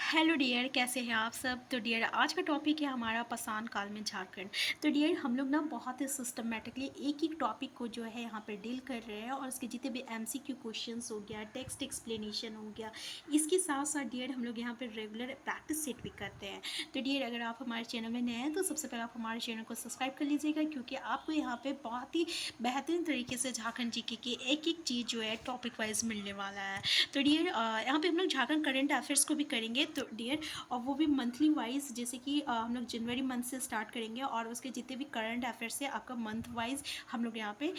Hello dear, कैसे हैं आप सब। तो डियर, आज का टॉपिक है हमारा पाषाण काल में झारखंड। तो डियर, हम लोग ना बहुत ही सिस्टमेटिकली एक एक टॉपिक को जो है यहाँ पे डील कर रहे हैं, और उसके जितने भी एमसीक्यू क्वेश्चंस हो गया, टेक्स्ट एक्सप्लेनेशन हो गया, इसके साथ साथ डियर हम लोग यहाँ पे रेगुलर प्रैक्टिस सेट भी करते हैं। तो डियर, अगर आप हमारे चैनल में नए हैं तो सबसे पहले आप हमारे चैनल को सब्सक्राइब कर लीजिएगा, क्योंकि आपको यहाँ पे बहुत ही बेहतरीन तरीके से झारखंड जीके की एक एक चीज़ जो है टॉपिक वाइज मिलने वाला है। तो डियर, यहाँ पे हम लोग झारखंड करंट अफेयर्स को भी करेंगे तो डियर, और वो भी मंथली वाइज, जैसे कि हम लोग जनवरी मंथ से स्टार्ट करेंगे, और उसके जितने भी करंट अफेयर्स है आपका मंथ वाइज हम लोग यहाँ पे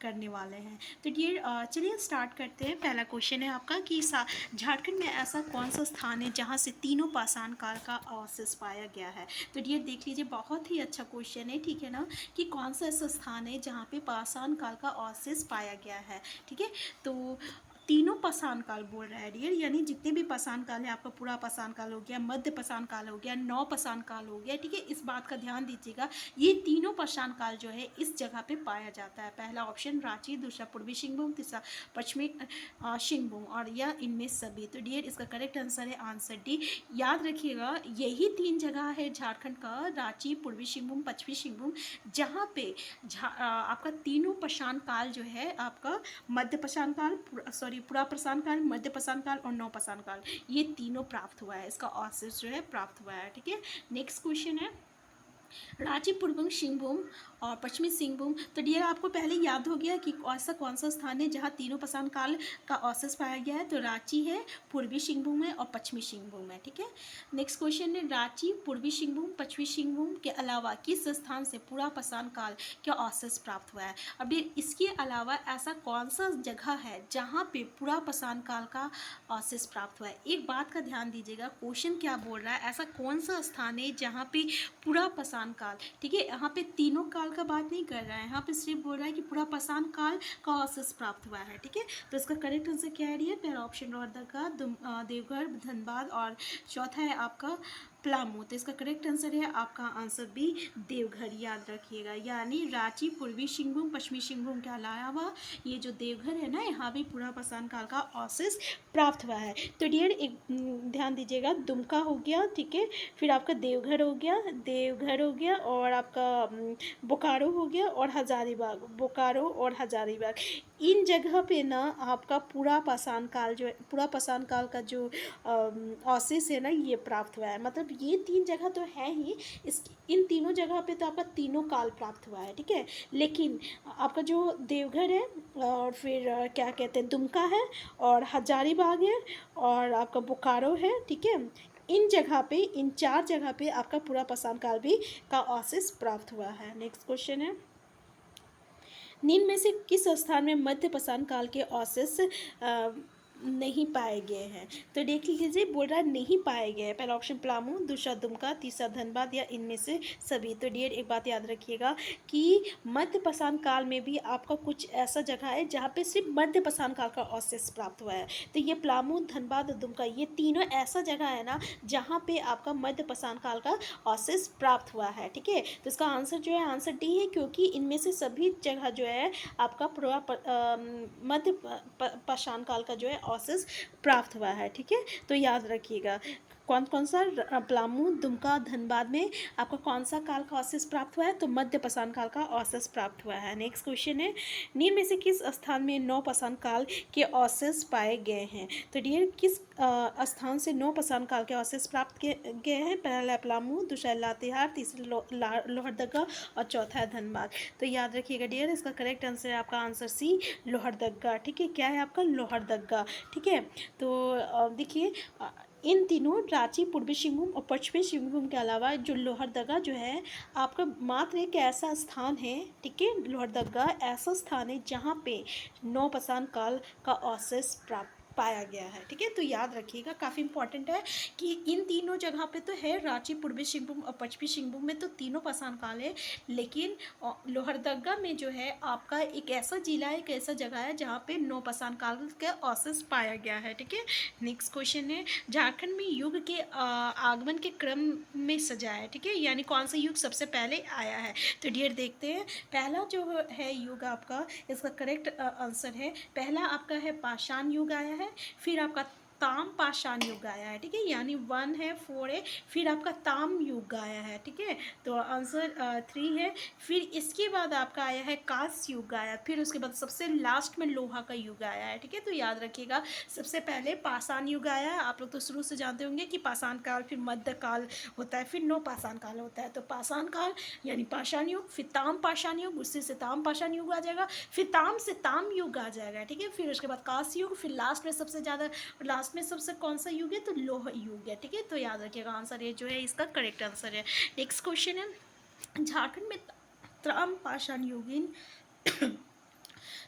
करने वाले हैं। तो डियर, चलिए स्टार्ट करते हैं। पहला क्वेश्चन है आपका कि झारखंड में ऐसा कौन सा स्थान है जहाँ से तीनों पाषाण काल का अवशेष पाया गया है। तो डियर देख लीजिए, बहुत ही अच्छा क्वेश्चन है, ठीक है ना, कि कौन सा ऐसा स्थान है जहाँ पे पाषाण काल का अवशेष पाया गया है। ठीक है, तो तीनों पाषाण काल बोल रहा है डियर, यानी जितने भी पाषाण काल है, आपका पूरा पाषाण काल हो गया, मध्य पाषाण काल हो गया, नौ पाषाण काल हो गया। ठीक है, इस बात का ध्यान दीजिएगा, ये तीनों पाषाण काल जो है इस जगह पे पाया जाता है। पहला ऑप्शन रांची, दूसरा पूर्वी सिंहभूम, तीसरा पश्चिमी सिंहभूम, और यह इनमें सभी। तो डियर, इसका करेक्ट आंसर है आंसर डी। याद रखिएगा, यही तीन जगह है झारखंड का, रांची, पूर्वी सिंहभूम, पश्चिमी सिंहभूम, जहाँ पे आपका तीनों पाषाण काल जो है, आपका मध्य पाषाण काल, सॉरी पूरा पाषाण काल, मध्य पाषाण काल और नौ पाषाण काल, ये तीनों प्राप्त हुआ है, इसका अवशेष जो है प्राप्त हुआ है। ठीक है, नेक्स्ट क्वेश्चन है रांची, पूर्वी सिंहभूम और पश्चिमी सिंहभूम। तो डियर, आपको पहले याद हो गया कि ऐसा कौन सा स्थान है जहाँ तीनों पाषाण काल का अवशेष पाया गया है। तो रांची है, पूर्वी सिंहभूम है और पश्चिमी सिंहभूम है। ठीक है, नेक्स्ट क्वेश्चन है रांची, पूर्वी सिंहभूम, पश्चिमी सिंहभूम के अलावा किस स्थान से पूरा पाषाण काल का अवशेष प्राप्त हुआ है। अब डियर, इसके अलावा ऐसा कौन सा जगह है जहाँ पे पूरा पाषाण काल का अवशेष प्राप्त हुआ है। एक बात का ध्यान दीजिएगा, क्वेश्चन क्या बोल रहा है, ऐसा कौन सा स्थान है जहाँ पे पूरा पाषाण काल, ठीक है, यहाँ पे तीनों काल का बात नहीं कर रहा है, यहाँ पे सिर्फ बोल रहा है कि पूरा पाषाण काल का अवशेष प्राप्त हुआ है। ठीक है, तो इसका करेक्ट आंसर क्या है डियर, पहला ऑप्शन लोहरदगा, देवघर, धनबाद, और चौथा है आपका पलामू। तो इसका करेक्ट आंसर है आपका आंसर बी, देवघर। याद रखिएगा, यानी रांची, पूर्वी सिंहभूम, पश्चिमी सिंहभूम के अलावा ये जो देवघर है ना, यहाँ भी पूरा पाषाण काल का अवशेष प्राप्त हुआ है। तो डियर, एक ध्यान दीजिएगा, दुमका हो गया, ठीक है, फिर आपका देवघर हो गया, और आपका बोकारो हो गया, और हजारीबाग, बोकारो और हजारीबाग, इन जगह पे ना आपका पूरा पाषाण काल जो है, पूरा पाषाण काल का जो अवशेष है ना, ये प्राप्त हुआ है। मतलब ये तीन जगह तो है ही, इस इन तीनों जगह पे तो आपका तीनों काल प्राप्त हुआ है। ठीक है, लेकिन आपका जो देवघर है, और फिर क्या कहते हैं, दुमका है, और हजारीबाग है, और आपका बोकारो है, ठीक है, इन जगह पे, इन चार जगह पे आपका पूरा पाषाण काल भी का अवशेष प्राप्त हुआ है। नेक्स्ट क्वेश्चन है, निम्न में से किस स्थान में मध्य पाषाण काल के अवशेष नहीं पाए गए हैं। तो देख लीजिए, बोल रहा है नहीं पाए गए हैं। पहला ऑप्शन पलामू, दूसरा दुमका, तीसरा धनबाद, या इनमें से सभी। तो डियर, एक बात याद रखिएगा कि मध्य पाषाण काल में भी आपका कुछ ऐसा जगह है जहाँ पे सिर्फ मध्य पाषाण काल का अवशेष प्राप्त हुआ है। तो ये पलामू, धनबाद और दुमका, ये तीनों ऐसा जगह है ना जहाँ पे आपका मध्य पाषाण काल का अवशेष प्राप्त हुआ है। ठीक है, तो इसका आंसर जो है आंसर डी है, क्योंकि इनमें से सभी जगह जो है आपका पूरा मध्य पाषाण काल का जो है अवशेष प्राप्त हुआ है। ठीक है, तो याद रखिएगा, कौन कौन सा, पलामू, दुमका, धनबाद में आपका कौन सा काल का अवशेष प्राप्त हुआ है। तो मध्य पाषाण काल का अवशेष प्राप्त हुआ है। नेक्स्ट क्वेश्चन है, निम्न में से किस स्थान में नौ पाषाण काल के अवशेष पाए गए हैं। तो डियर, किस स्थान से नौ पाषाण काल के अवशेष प्राप्त किए गए हैं। पहला पलामू, दूसरा लातेहार, तीसरा लोहरदगा, और चौथा है धनबाद। तो याद रखिएगा डियर, इसका करेक्ट आंसर है आपका आंसर सी, लोहरदगा। ठीक है, क्या है आपका, लोहरदगा। ठीक है, तो देखिए, इन तीनों रांची, पूर्वी सिंहभूम और पश्चिमी सिंहभूम के अलावा जो लोहरदगा जो है आपका मात्र एक ऐसा स्थान है, ठीक है, लोहरदगा ऐसा स्थान है जहाँ पे नौ पाषाण काल का अवशेष प्राप्त पाया गया है। ठीक है, तो याद रखिएगा, काफ़ी इंपॉर्टेंट है कि इन तीनों जगह पे तो है, रांची, पूर्वी सिंहभूम और पश्चिमी सिंहभूम में तो तीनों पाषाण काल है, लेकिन लोहरदगा में जो है आपका एक ऐसा जिला है, एक ऐसा जगह है जहाँ पे नौ पाषाण काल के अवशेष पाया गया है। ठीक है, नेक्स्ट क्वेश्चन है, झारखंड में युग के आगमन के क्रम में सजा है। ठीक है, यानी कौन सा युग सबसे पहले आया है। तो डियर देखते हैं, पहला जो है युग आपका, इसका करेक्ट आंसर है, पहला आपका है पाषाण युग आया है, फिर आपका ताम पाषाण युग आया है, ठीक है, यानी 1 है, 4 है, फिर आपका ताम युग आया है, ठीक है, तो आंसर 3 है। फिर इसके बाद आपका आया है कांस युग आया, फिर उसके बाद सबसे लास्ट में लोहा का युग आया है, ठीक है, तो याद रखिएगा सबसे पहले पाषाण युग आया है। आप लोग तो शुरू से जानते होंगे कि पाषाण काल, फिर मध्य काल होता है, फिर नौ पाषाण काल होता है। तो पाषाण काल यानी पाषाण युग, फिर ताम पाषाण युग, उससे से ताम पाषाण युग आ जाएगा, फिर ताम से ताम युग आ जाएगा, ठीक है, फिर उसके बाद कांस युग, फिर लास्ट में सबसे ज़्यादा लास्ट में सबसे कौन सा युग है, तो लोह युग है, ठीक है, तो याद रखिएगा आंसर ये जो है इसका करेक्ट आंसर है। नेक्स्ट क्वेश्चन है, झारखंड में ताम पाषाण युगीन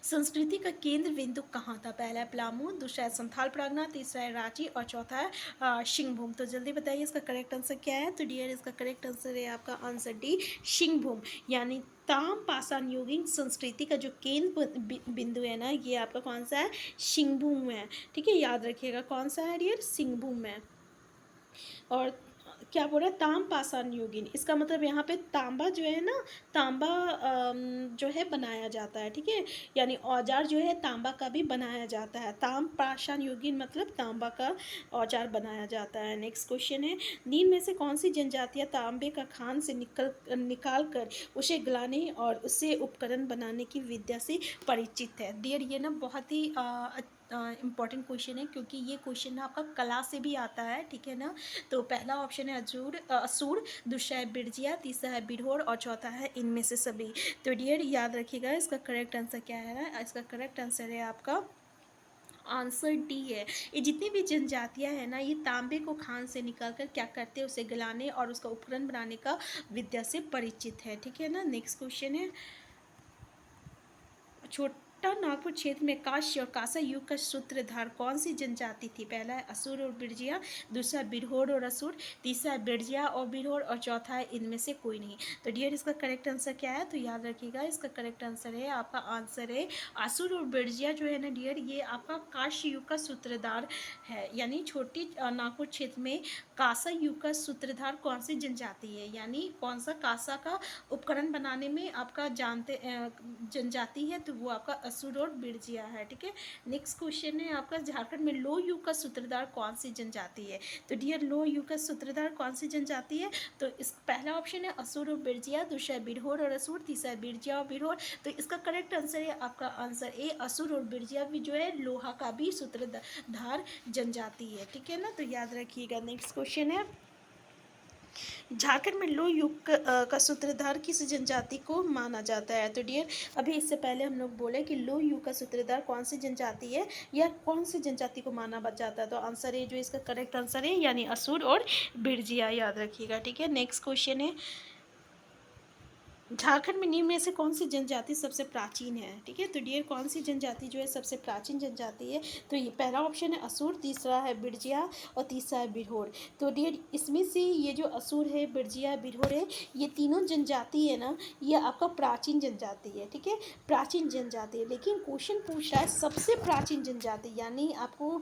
संस्कृति का केंद्र बिंदु कहाँ था? पहला है पलामू, दूसरा है संथाल परगना, तीसरा है रांची और चौथा है सिंहभूम। तो जल्दी बताइए इसका करेक्ट आंसर क्या है? तो डियर इसका करेक्ट आंसर है आपका आंसर डी, सिंहभूम, यानी ताम पाषाण युगीन संस्कृति का जो केंद्र बिंदु है ना, ये आपका कौन सा है? सिंहभूम है, ठीक है, याद रखिएगा कौन सा है डियर? सिंहभूम है। और क्या बोल रहा है? ताम पाषाण युगीन, इसका मतलब यहाँ पे तांबा जो है ना, तांबा जो है बनाया जाता है, ठीक है, यानी औजार जो है तांबा का भी बनाया जाता है। ताम पाषाण युगीन मतलब तांबा का औजार बनाया जाता है। नेक्स्ट क्वेश्चन है, नील में से कौन सी जनजातियाँ तांबे का खान से निकाल कर उसे गलाने और उससे उपकरण बनाने की विद्या से परिचित है? डियर ये ना बहुत ही इम्पॉर्टेंट क्वेश्चन है, क्योंकि ये क्वेश्चन ना आपका कला से भी आता है, ठीक है ना। तो पहला ऑप्शन है असुर, दूसरा है बिरजिया, तीसरा है बिरहोर और चौथा है इनमें से सभी। तो डियर याद रखिएगा इसका करेक्ट आंसर क्या है? इसका करेक्ट आंसर है आपका आंसर डी है। ये जितनी भी जनजातियां हैं ना, ये तांबे को खान से निकाल कर क्या करते हैं? उसे गलाने और उसका उपकरण बनाने का विद्या से परिचित है, ठीक है ना। नेक्स्ट क्वेश्चन है, छोटा नागपुर क्षेत्र में काश्य और कांसा युग का सूत्रधार कौन सी जनजाति थी? पहला है असुर और बिरजिया, दूसरा बिरहोर और असुर, तीसरा बिरजिया और बिरहोर और चौथा है इनमें से कोई नहीं। तो डियर इसका करेक्ट आंसर क्या है? तो याद रखिएगा इसका करेक्ट आंसर है आपका आंसर है असुर और बिरजिया जो है ना डियर, ये आपका काश्य युग का सूत्रधार है। यानी छोटी नागपुर क्षेत्र में कांसा युग का सूत्रधार कौन सी जनजाति है, यानी कौन सा कांसा का उपकरण बनाने में आपका जानते जनजाति है, तो वो आपका असुर और बिरजिया है, ठीक है। नेक्स्ट क्वेश्चन है आपका, झारखंड में लो युग का सूत्रधार कौन सी जनजाति है? तो डियर लो युग का सूत्रधार कौन सी जनजाति है? तो इस पहला ऑप्शन है असुर और बिरजिया, दूसरा है बिरहोर और असुर, तीसरा है बिरजिया और बिरहोर। तो इसका करेक्ट आंसर है आपका आंसर ए, असुर और बिरजिया भी जो है लोहा का भी सूत्रधार जनजाति है, ठीक है ना। तो याद रखिएगा। नेक्स्ट क्वेश्चन है, झारखंड में लो युग का सूत्रधार किस जनजाति को माना जाता है? तो डियर अभी इससे पहले हम लोग बोले कि लो युग का सूत्रधार कौन सी जनजाति है या कौन सी जनजाति को माना जाता है? तो आंसर है जो इसका करेक्ट आंसर है, यानी असुर और बिरजिया, याद रखिएगा, ठीक है। नेक्स्ट क्वेश्चन है, झारखंड में निम्न में से कौन सी जनजाति सबसे प्राचीन है? ठीक है, तो डियर कौन सी जनजाति जो है सबसे प्राचीन जनजाति है? तो ये पहला ऑप्शन है असुर, तीसरा है बिरजिया और तीसरा है बिरहोर। तो डियर इसमें से ये जो असुर है, बिरजिया, बिरहोर है, ये तीनों जनजाति है ना, ये आपका प्राचीन जनजाति है, ठीक है, प्राचीन जनजाति है। लेकिन क्वेश्चन पूछ रहा है सबसे प्राचीन जनजाति, यानी आपको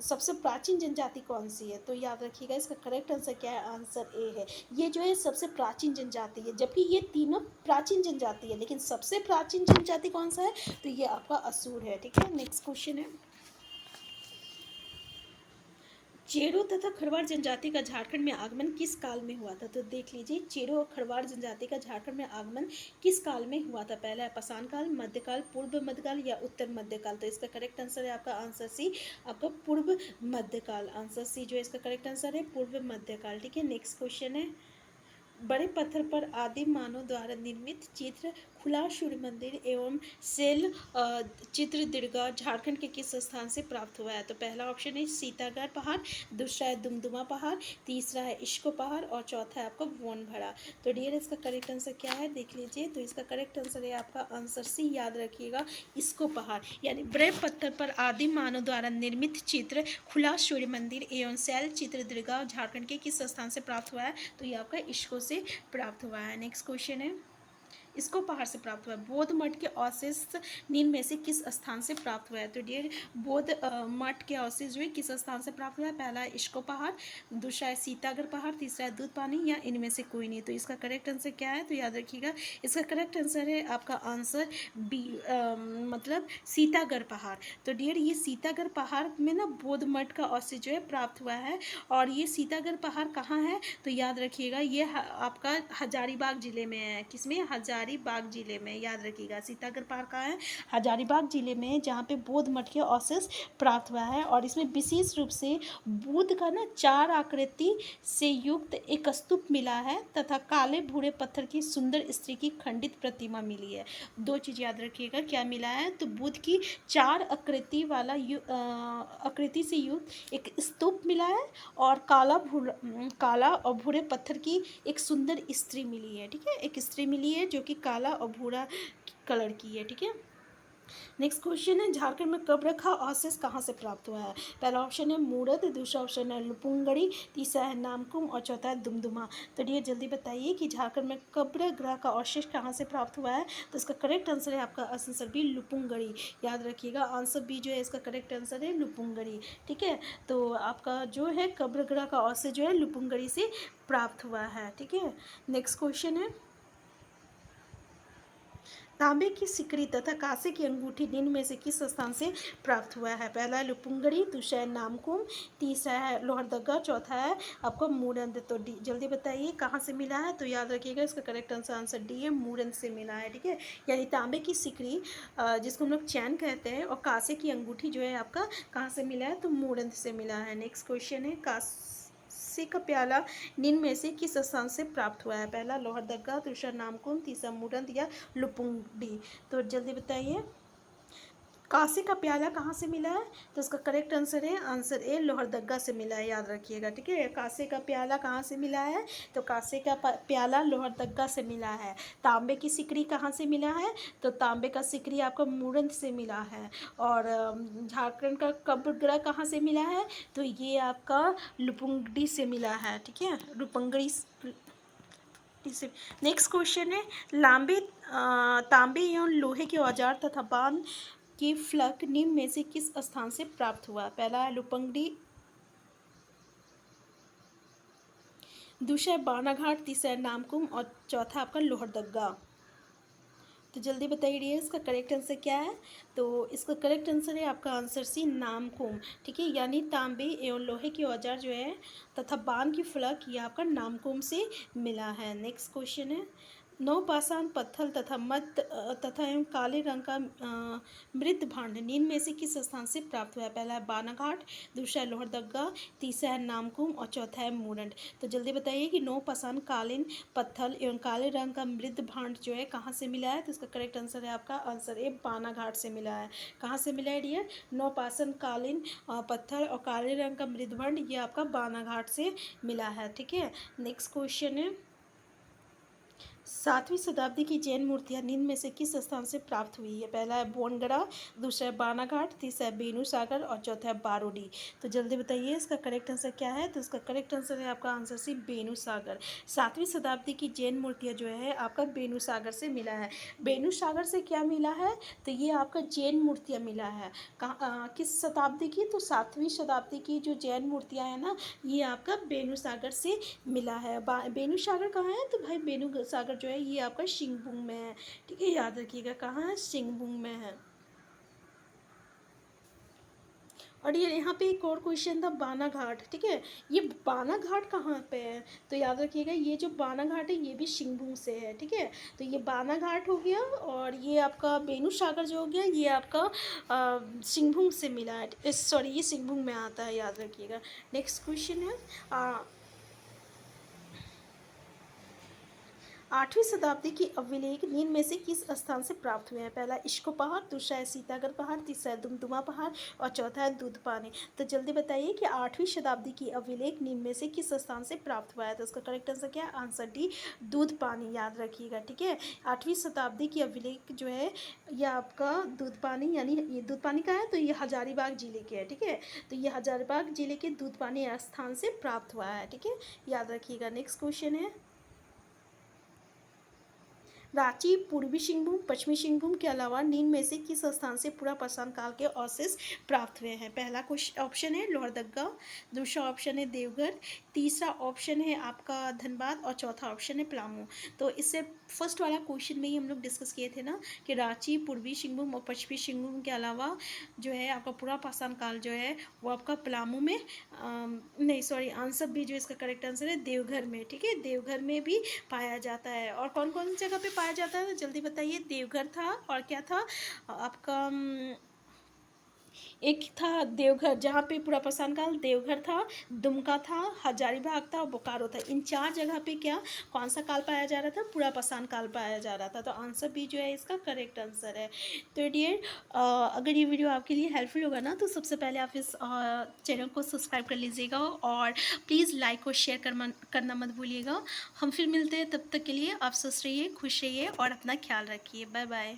सबसे प्राचीन जनजाति कौन सी है? तो याद रखिएगा इसका करेक्ट आंसर क्या है? आंसर ए है, ये जो है सबसे प्राचीन जनजाति है। जबकि ये तीनों प्राचीन जनजाति है, लेकिन सबसे प्राचीन जनजाति कौन सा है? तो ये आपका असुर है, ठीक है। नेक्स्ट क्वेश्चन है, चेरो तथा खरवार जनजाति का झारखंड में आगमन किस काल में हुआ था? तो देख लीजिए, चेरो और खरवार जनजाति का झारखंड में आगमन किस काल में हुआ था? पहला है पाषाण काल, मध्यकाल, पूर्व मध्यकाल या उत्तर मध्यकाल। तो इसका करेक्ट आंसर है आपका आंसर सी, आपका पूर्व मध्यकाल। आंसर सी जो है इसका करेक्ट आंसर है पूर्व मध्यकाल, ठीक है। नेक्स्ट क्वेश्चन है, बड़े पत्थर पर आदिम मानव द्वारा निर्मित चित्र खुला सूर्य मंदिर एवं सेल चित्र दीर्घा झारखंड के किस स्थान से प्राप्त हुआ है? तो पहला ऑप्शन है सीतागढ़ पहाड़, दूसरा है दुमदुमा पहाड़, तीसरा है इश्को पहाड़ और चौथा है आपका भुवनभड़ा। तो डियर इसका करेक्ट आंसर क्या है? देख लीजिए, तो इसका करेक्ट आंसर है आपका आंसर सी, याद रखिएगा इश्को पहाड़, यानी बड़े पत्थर पर आदिम मानव द्वारा निर्मित चित्र खुला सूर्य मंदिर एवं शैल चित्र दीर्घा झारखंड के किस स्थान से प्राप्त हुआ है? तो ये आपका इश्को से प्राप्त हुआ है। नेक्स्ट क्वेश्चन है, इसको पहाड़ से प्राप्त हुआ है। बौद्ध मठ के अवशेष निम्न में से किस स्थान से प्राप्त हुआ है? तो डियर बौद्ध मठ के अवशेष जो है किस स्थान से प्राप्त हुआ है? पहला है इस्को पहाड़, दूसरा है सीतागर पहाड़, तीसरा है दूध पानी, या इनमें से कोई नहीं। तो इसका करेक्ट आंसर क्या है? तो याद रखिएगा इसका करेक्ट आंसर है आपका आंसर बी, मतलब सीतागर पहाड़। तो डियर ये सीतागर पहाड़ में ना बौद्ध मठ का अवशेष जो है प्राप्त हुआ है। और ये सीतागर पहाड़ कहाँ है? तो याद रखिएगा ये आपका हजारीबाग जिले में है। किसमें? हजारीबाग जिले में। याद रखिएगा सीतागर पहाड़ कहाँ है? हजारीबाग जिले में, जहाँ पे बौद्ध मठ के अवशेष प्राप्त हुआ है। और इसमें विशेष रूप से बुद्ध का ना 4 आकृति से युक्त एक स्तूप मिला है तथा काले भूरे पत्थर की सुंदर स्त्री की खंडित प्रतिमा मिली है। 2 चीज़ याद रखिएगा क्या मिला है? तो बुद्ध की 4 आकृति वाला आकृति से युक्त एक स्तूप मिला है और काला और भूरे पत्थर की एक सुंदर स्त्री मिली है। ठीक है, एक स्त्री मिली है जो कि काला और भूरा कलर की है। ठीक है, नेक्स्ट क्वेश्चन है झारखंड में कब्र का अवशेष कहाँ से प्राप्त हुआ है? पहला ऑप्शन है मूरत, दूसरा ऑप्शन है लुपुंगड़ी, तीसरा है नामकुम और चौथा है दुमदुमा। तो ये जल्दी बताइए कि झारखंड में कब्र ग्रह का अवशेष कहाँ से प्राप्त हुआ है? तो इसका करेक्ट आंसर है आपका आंसर बी लुपुंगड़ी। याद रखिएगा आंसर बी जो है इसका करेक्ट आंसर है लुपुंगड़ी। ठीक है, तो आपका जो है कब्र ग्रह का अवशेष जो है लुपुंगड़ी से प्राप्त हुआ है। ठीक है, नेक्स्ट क्वेश्चन है तांबे की सिकड़ी तथा कांसे की अंगूठी निम्न में से किस स्थान से प्राप्त हुआ है? पहला है लुपुंगड़ी, दूसरा है नामकुम, तीसरा है लोहरदगा, चौथा है आपको मूरंद। तो डी जल्दी बताइए कहाँ से मिला है? तो याद रखिएगा इसका करेक्ट आंसर डी है मूरंद से मिला है। ठीक है, यानी तांबे की सिकड़ी जिसको हम लोग चैन कहते हैं और कांसे की अंगूठी जो है आपका कहाँ से मिला है? तो मूरंद से मिला है। नेक्स्ट क्वेश्चन है कांसे का प्याला निम्न में से किस स्थान से प्राप्त हुआ है? पहला लोहरदगा, दूसरा नामकुम, तीसरा मूरंद या लुपुंगडी। तो जल्दी बताइए कांसे का प्याला कहाँ से मिला है? तो इसका करेक्ट आंसर है आंसर ए लोहरदगा से मिला है। याद रखिएगा। ठीक है, कांसे का प्याला कहाँ से मिला है? तो कांसे का प्याला लोहरदगा से मिला है। तांबे की सिकड़ी कहाँ से मिला है? तो तांबे का सिकड़ी आपको मूरंद से मिला है। और झारखंड का कब्र ग्रह कहाँ से मिला है? तो ये आपका लुपुंगडी से मिला है। ठीक है, लुपुंगड़ी। नेक्स्ट क्वेश्चन है तांबे एवं लोहे के औजार तथा बांध की फलक निम्न में से किस स्थान से प्राप्त हुआ? पहला है लुपंगडी, दूसरा है बानाघाट, तीसरा है नामकुम और चौथा आपका लोहरदगा। तो जल्दी बताइए इसका करेक्ट आंसर क्या है? तो इसका करेक्ट आंसर है आपका आंसर सी नामकुम। ठीक है, यानी तांबे एवं लोहे के औजार जो है तथा बाण की फलक ये आपका नामकुम से मिला है। नेक्स्ट क्वेश्चन है नवपाषाण पत्थर तथा एवं काले रंग का मृत भांड निम्न में से किस स्थान से प्राप्त हुआ है? पहला है बानाघाट, दूसरा है लोहरदगा, तीसरा है नामकुम और चौथा है मूरंड। तो जल्दी बताइए कि नवपाषाण कालीन पत्थर एवं काले रंग का मृत भांड जो है कहाँ से मिला है? तो इसका करेक्ट आंसर है आपका आंसर ए बानाघाट से मिला है। कहाँ से मिला है डियर? नवपाषाण कालीन पत्थर और काले रंग का मृत भांड ये आपका बानाघाट से मिला है। ठीक है, नेक्स्ट क्वेश्चन है 7वीं शताब्दी की जैन मूर्तियाँ निम्न में से किस स्थान से प्राप्त हुई है? पहला है बोनगढ़ा, दूसरा है बानाघाट, तीसरा है बेनू सागर और चौथा है बारोडी। तो जल्दी बताइए इसका करेक्ट आंसर क्या है? तो इसका करेक्ट आंसर है आपका आंसर सी बेनू सागर। 7वीं शताब्दी की जैन मूर्तियाँ जो है आपका बेनू सागर से मिला है। बेनू सागर से क्या मिला है? तो ये आपका जैन मूर्तियाँ मिला है। किस शताब्दी की? तो 7वीं शताब्दी की जो जैन मूर्तियाँ हैं ना ये आपका बेनू सागर से मिला है। बेनू सागर कहाँ है? तो भाई बेनू सागर जो है ये आपका सिंहभूम में है। ठीक है, याद रखिएगा कहाँ है? सिंहभूम में है। और ये यहाँ पे एक और क्वेश्चन था बानाघाट। ठीक है, ये बानाघाट कहाँ पे है? तो याद रखिएगा ये जो बानाघाट है ये भी सिंहभूम से है। ठीक है, तो ये बानाघाट हो गया और ये आपका बेनू सागर जो हो गया ये आपका सिंहभूम से मिला है। सॉरी ये सिंहभूम में आता है, याद रखिएगा। नेक्स्ट क्वेश्चन है 8वीं शताब्दी की अभिलेख निम्न में से किस स्थान से प्राप्त हुए हैं? पहला इश्को पहाड़, दूसरा है सीतागर पहाड़, तीसरा है दुमदुमा पहाड़ और चौथा है दूध पानी। तो जल्दी बताइए कि 8वीं शताब्दी की अभिलेख निम्न में से किस स्थान से प्राप्त हुआ है? तो उसका करेक्ट आंसर क्या है? आंसर डी दूध पानी। याद रखिएगा। ठीक है, 8वीं शताब्दी की अभिलेख जो है यह आपका दूध पानी, यानी ये दूध पानी का है तो ये हजारीबाग जिले के है। ठीक है, तो ये हजारीबाग जिले के दूध पानी स्थान से प्राप्त हुआ है। ठीक है, याद रखिएगा। नेक्स्ट क्वेश्चन है रांची, पूर्वी सिंहभूम, पश्चिमी सिंहभूम के अलावा निम्न में से किस स्थान से पूरा पाषाण काल के अवशेष प्राप्त हुए हैं? पहला क्वेश्चन ऑप्शन है लोहरदगा, दूसरा ऑप्शन है देवघर, तीसरा ऑप्शन है आपका धनबाद और चौथा ऑप्शन है पलामू। तो इससे फर्स्ट वाला क्वेश्चन में ही हम लोग डिस्कस किए थे ना कि रांची, पूर्वी सिंहभूम और पश्चिमी सिंहभूम के अलावा जो है आपका पूरा पाषाण काल जो है वो आपका पलामू में नहीं सॉरी आंसर भी जो इसका करेक्ट आंसर है देवघर में। ठीक है, देवघर में भी पाया जाता है। और कौन कौन सी जगह पे पाया जाता है जल्दी बताइए। देवघर था और क्या था आपका एक था देवघर जहाँ पे पूरा पाषाण काल, देवघर था, दुमका था, हजारीबाग था और बोकारो था। इन 4 जगह पे क्या कौन सा काल पाया जा रहा था? पूरा पाषाण काल पाया जा रहा था। तो आंसर भी जो है इसका करेक्ट आंसर है। तो डियर अगर ये वीडियो आपके लिए हेल्पफुल होगा ना तो सबसे पहले आप इस चैनल को सब्सक्राइब कर लीजिएगा और प्लीज़ लाइक और शेयर करना मत भूलिएगा। हम फिर मिलते हैं, तब तक के लिए आप स्वस्थ रहिए, खुश रहिए और अपना ख्याल रखिए। Bye bye.